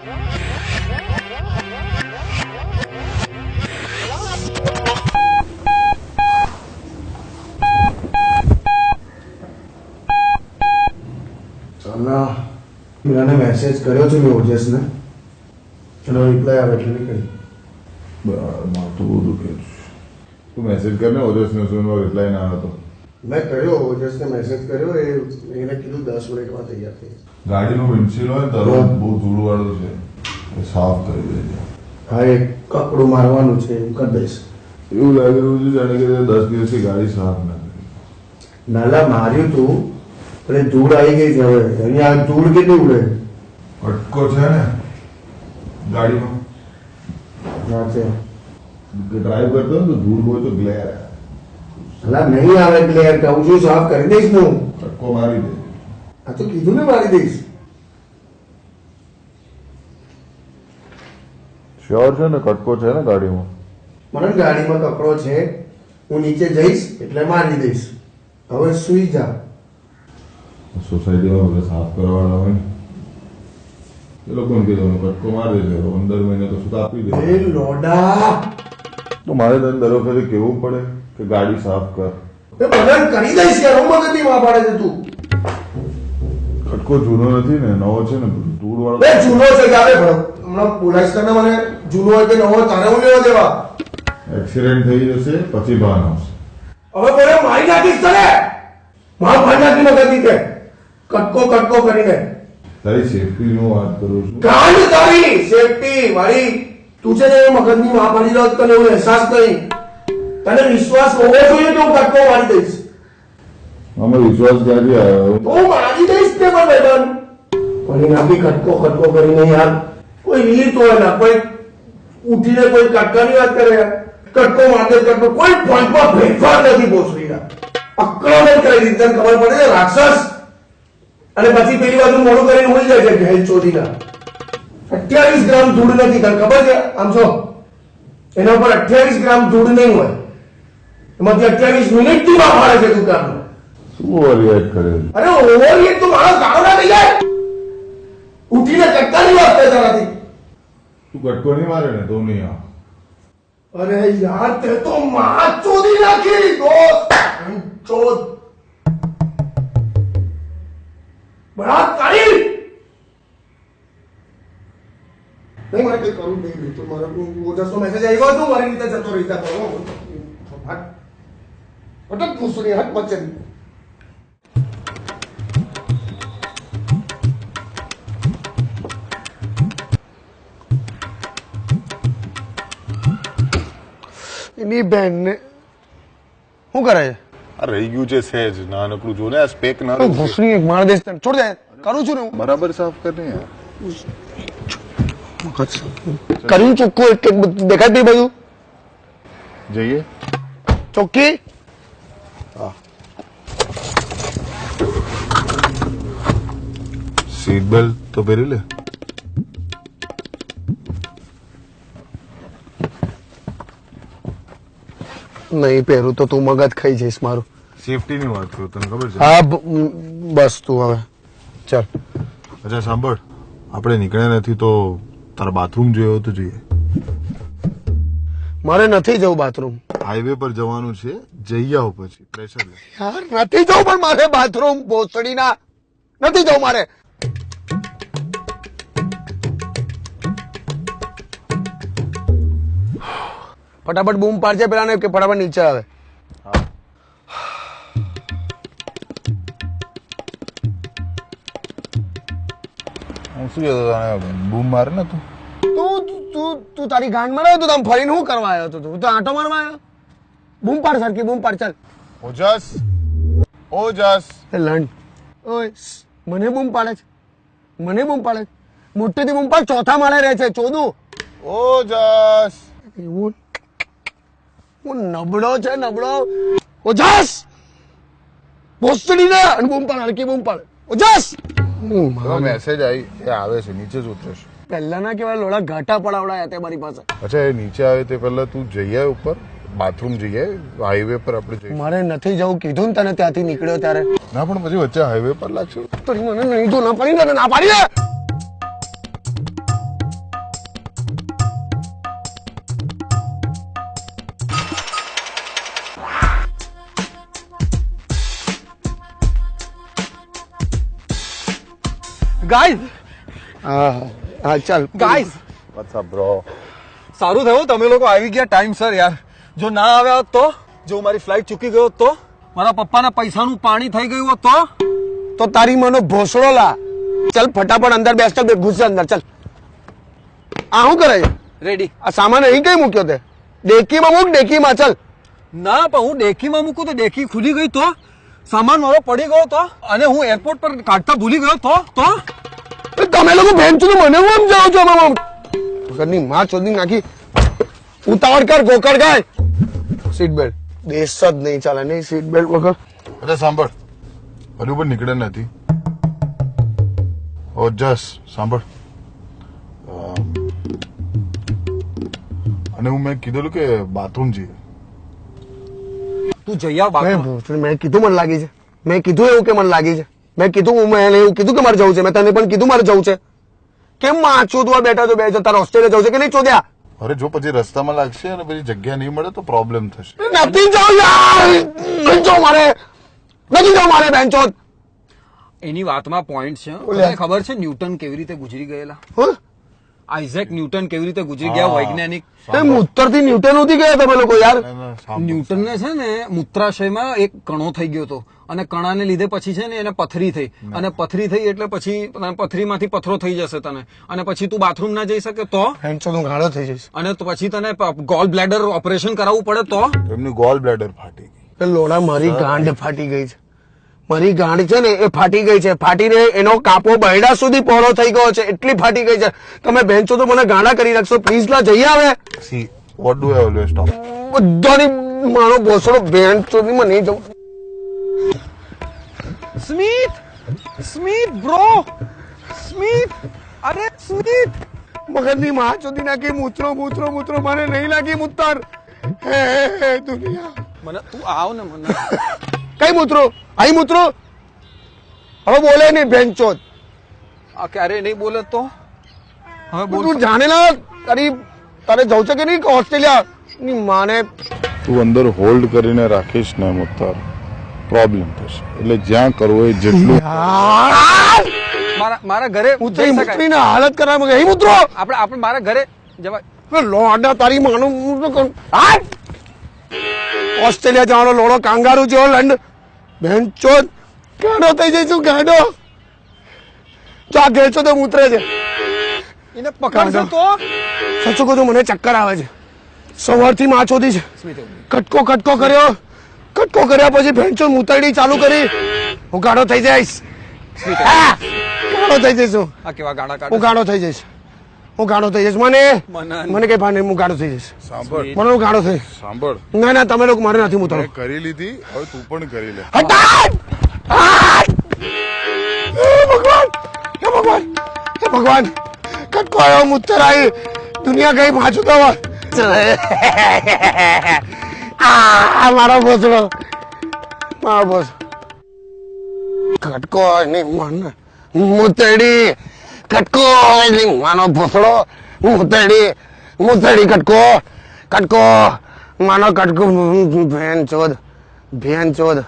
મેં મેસેજ કર્યો છે મેં ઓજસને, એનો રિપ્લાય આવે એટલે નીકળી. માથું બહુ દુખે છે. તું મેસેજ કરને ઓજસને, શું રિપ્લાય ના હતો? મેં કર્યો, ઓજસને મેસેજ કર્યો, એને કીધું 10 મિનિટમાં તૈયાર થઈ. ગાડીનું વિન્ડશીલ્ડ હોય ને તરત બહુ ધૂળ વાળું છે, એ સાફ કરી દેજે. હા, એક કપડું મારવાનું છે, એમ કરી દઈશ. એવું લાગી રહ્યું છે જાણે કે 10 દિવસથી ગાડી સાફ ના કરી. નાલા માર્યું તું પણ ધૂળ આવી ગઈ છે. હવે અહીંયા ધૂળ કેટલી ઉડે? કટકો છે ને ગાડીમાં. હા છે. ડ્રાઈવ કરતો ને તો ધૂળ હોય તો ગ્લેર અલા નહીં આવે ગ્લેર, કહું છું સાફ કરી દઈશ હું. કટકો મારી દે. આ તો કીધું ને મારી દઈશ. શ્યોર છે ને કટકો છે ને ગાડીમાં? મને ગાડીમાં કપડો છે, હું નીચે જઈશ એટલે મારી દઈશ. હવે સુઈ જા. સોસાયટીમાં બધા સાફ કરવાવાળા હોય ને એ લોકોને કીધું કટકો મારી દેજો, 15 મહિને તો શું આપી દે. એ લોડા, તો મારે તને દર વખતે કેવું પડે કે ગાડી સાફ કર? એ બધા કરી દઈશ યાર, હું મગજની માં પાડે છે તું. કટકો જૂનો નથી ને, નવો છે ને, ધૂળ વાળો. એ જૂનો છે ગાડે ભરો. હમણાં બોલાઈશ તને મને, જૂનો હોય કે નવો તારે હું લેવા દેવા. એક્સિડન્ટ થઈ જશે પછી ભાન આવશે. હવે બોલે મારી નાખીશ તને, માર ભાઈ નાખી મગજની તે કટકો કટકો કરીને. તારી સેફટી નું વાત કરું છું. કાંડ તારી સેફટી મારી. તું છે ને મગજની માં પાડી દો, તને એવું અહેસાસ નહીં. તને વિશ્વાસ હોવો જોઈએ કે હું કટકો મારી દઈશ. અમે વિશ્વાસ ક્યાંથી આવ્યો? હું મારી દઈશ તે પણ બેઠા પણ નાખી કટકો કટકો કરીને યાર. કોઈ રીત હોય ના, કોઈ ઉઠીને કોઈ કટકાની વાત કરે યાર. કટકો મારતે કટકો, કોઈ પોઈન્ટમાં ફેરફાર નથી પહોંચવી. આક્રમણ કરી દીધી, તને ખબર પડે છે રાક્ષસ. અને પછી પેલી બાજુ મોડું કરીને હોઈ જાય છે ઘેલ ચોરીના. 28 ગ્રામ ધૂળ નથી, તને ખબર છે? આમ જો એના ઉપર 28 ગ્રામ ધૂળ નહીં હોય, એમાંથી 28 મિનિટથી માં પાડે છે દુકાનમાં. શું ઓવરરિએક્ટ કરે? અરે ઓવરરિએક્ટ તો માણસ ગાળો ના થઈ જાય. ઉઠીને કટકાની વાત કરે તારાથી. તું કટકો નહીં મારે ને તો નહીં આવ. અરે યાર તે તો માં ચોરી નાખી દોસ્ત. ચોદ બળાત્કારી. નહીં મારે કઈ કરવું નહીં. તો મારે ઓજસનો મેસેજ આવ્યો હતો, મારી રીતે જતો રહેતા કરો. અટક પૂછું નહીં, હટ વચ્ચે. એની બેન ને શું કરે છે? આ રહી ગયું છે સહેજ નાનકડું, જો ને આ સ્પેક ના ભૂસણી માર દેશ તને છોડ દે. કરું છું ને હું બરાબર સાફ કર ને યાર. કર્યું ચોખ્ખું એક એક દેખાય પી બધું. જઈએ ચોખ્ખી. સીટ બેલ્ટ તો પહેરી લે. નહીં પહેરું તો તું મગજ ખાઈ જઈશ મારું. સેફટી ની વાત કરું, તને ખબર છે? હા બસ તું હવે ચાલ. અચ્છા સાંભળ, આપણે નીકળ્યા નથી તો તારા બાથરૂમ જોયો તો જોઈએ. મારે નથી જવું બાથરૂમ. હાઈવે પર જવાનું છે, જઈ આવો પછી પ્રેશર લે. યાર નથી જવું, પણ મારે બાથરૂમ ભોસડીના નથી જવું મારે. ફટાફટ બૂમ પાડજે પેલા ને કે ફટાફટ નીચે આવે. હું શું બૂમ મારે ને તું તું તારી ગાંડ માં તો તમે ફરીને શું કરવા આવ્યો હતો? તું તો આંટો મારવા આવ્યો. બૂમ પાડ સરખી બૂમ પાડ. ચાલ ઓજસ ઓજસ. લંડ ઓય મને બૂમ પાડે છે, મને બૂમ પાડે છે. મોટેથી બૂમ પાડ. ચોથા માળે રહે છે ચોદું. ઓજસ એવું હું નબળો છે નબળો. ઓજસ ભોસડી ને અને બૂમ પાડ, હલકી બૂમ પાડ. ઓજસ મેસેજ આવી એ આવે છે, નીચે જ ઉતરશે. પહેલાના કેવા લોડા ઘાટા પડાવડાયા તે મારી પાસે. અચ્છા એ નીચે આવે તે પહેલા તું જઈએ ઉપર બાથરૂમ જઈએ, હાઈવે પર આપણે જઈએ. મારે નથી જવું કીધું ને તને ત્યાંથી નીકળ્યો ત્યારે. ના પણ પછી વચ્ચે હાઈવે પર લાગશે તો મને નહીં તો ના પાડી દે, ના પાડી દે. ગાઈઝ હા ચાલ ગાઈઝ What's up, bro? સારું થયું તમે લોકો આવી ગયા ટાઈમ સર યાર. જો ના આવ્યા હોત તો, જો મારી ફ્લાઇટ ચૂકી ગયો હોત તો, મારા પપ્પાના પૈસાનું પાણી થઈ ગયું હોત તો તારી મનો ભોસડો લા. ચાલ ફટાફટ અંદર બેસ, ચાલ ઘૂસ અંદર ચાલ. આ શું કરે છે? રેડી. આ સામાન અહીં કઈ મૂક્યો તે? ડેકીમાં મૂક, ડેકીમાં ચાલ. ના પણ હું ડેકીમાં મૂકું તો ડેકી ખુલી ગઈ તો, સામાન મારો પડી ગયો તો, અને હું એરપોર્ટ પર કાઢતા ભૂલી ગયો તો તમે લોકો બેન છો મને હું જાઓ છો? ઘરની માં ચોદી નાખી. ઉતાવળ કર, ગોકળ ગાય. સીટ બેલ્ટ દેશ જ નહીં ચાલે નહીં સીટ બેલ્ટ વગર. અરે સાંભળ, હજુ પણ નીકળે નથી. ઓ જસ સાંભળ, અને મેં કીધેલું કે બાથરૂમ જઈએ. તું જઈ આવ બાથરૂમ. મેં કીધું મને લાગી છે, મેં કીધું એવું કે મને લાગી છે, મેં કીધું મેં એવું કીધું કે મારે જવું છે, મેં તને પણ કીધું મારે જવું છે. કેમ માં ચોદવા બેઠા તો બેસો? તારે ઓસ્ટ્રેલિયા જવું છે કે નહીં ચોદ્યા? અરે જો પછી રસ્તામાં લાગશે અને પછી જગ્યા નહીં મળે તો પ્રોબ્લેમ થશે. નથી જવું યાર, નહીં જવું મારે, નથી જવું મારે બેન ચોદ. એની વાતમાં પોઈન્ટ છે. તને ખબર છે ન્યૂટન કેવી રીતે ગુજરી ગયેલા? આઇઝેક ન્યૂટન કેવી રીતે ગુજરી ગયા વૈજ્ઞાનિક? ઉત્તર થી ન્યૂટન ઉધી ગયા તમે લોકો યાર. ન્યૂટનને છે ને મૂત્રાશયમાં એક કણો થઈ ગયો હતો, અને કણાને લીધે પછી છે ને એને પથરી થઈ, અને પથરી થઈ એટલે પછી પથરીમાંથી પથરો થઈ જશે તને, અને પછી તું બાથરૂમ ના જઈ શકે તો, હું ગાળો થઈ જઈશ, અને તો પછી તને ગોલ બ્લેડર ઓપરેશન કરાવવું પડે તો. એમની ગોલ બ્લેડર ફાટી ગઈ. લોડા મારી ગાંઠ ફાટી ગઈ છે, મારી ગાંઠ છે ને એ ફાટી ગઈ છે, ફાટીને એનો કાપો બૈડા સુધી પહોળો થઈ ગયો છે, એટલી ફાટી ગઈ છે. તમે બેન્ચો તો મને ગાંડા કરી રાખશો, પ્લીઝ લા જઈ આવે. See what do I always talk? બધાની મારો ભોસડો બેન્ચો ની મને નહીં જવું. સ્મિત બ્રો, સ્મિત, અરે સ્મિત. મગજની માં ચોદી નાખી. મૂત્રો મૂત્રો મૂત્રો મને નહીં લાગી મૂતર. હે દુનિયા, મને તું આવ ને મને. કઈ મૂત્રો? અહીં મૂત્રો. હવે બોલે નહીં બેન્ચો. આ ક્યારે નહીં બોલે તો હવે બોલ. તું જાણે ના તારે જવું છે કે નહીં ઓસ્ટ્રેલિયા ની માને? તું અંદર હોલ્ડ કરીને રાખીશ ને મુત્તાર, પ્રોબ્લેમ થશે. એટલે જ્યાં કરવું એ જેટલું. મારા ઘરે મૂત્રીને હાલત કરવા ગઈ મૂત્રો. આપણે મારા ઘરે જવાય. લોડા તારી માનું ઓસ્ટ્રેલિયા જવાનો લોડો કાંગારૂ જેવો લંડ. બેન્ચો ગાડો થઈ જઈશું, ગાડો. જો આ ઘેર છો તો મૂતરે છે. એને પકડજો તો. સાચું કહું, મને ચક્કર આવે છે. સવારથી માં ચોદી છે. કટકો કર્યા પછી ભેંચો મૂતરડી ચાલુ કરી. હું ગાડો થઈ જઈશ, ગાડો થઈ જઈશ. હું ગાડો થઈ જઈશ, હું ગાડો થઈ જઈશ. મને કઈ ભાન નહીં, હું ગાડો થઈ જઈશ. સાંભળ, મને હું ગાડો થઈ. સાંભળ. ના તમે લોકો મારે નથી મૂતરો. કરી લીધી, હવે તું પણ કરી લે. ભગવાન, ભગવાન, કટકો આવ્યો, મૂતર આવી, દુનિયા ગઈ પાછું તો. મારો ભોસડો, મારો ભોસ. કટકો નહીં માન મૂતરડી, કટકો નહીં માનો ભોસડો. મૂતરડી કટકો માનો કટકો. ભેન ચોદ.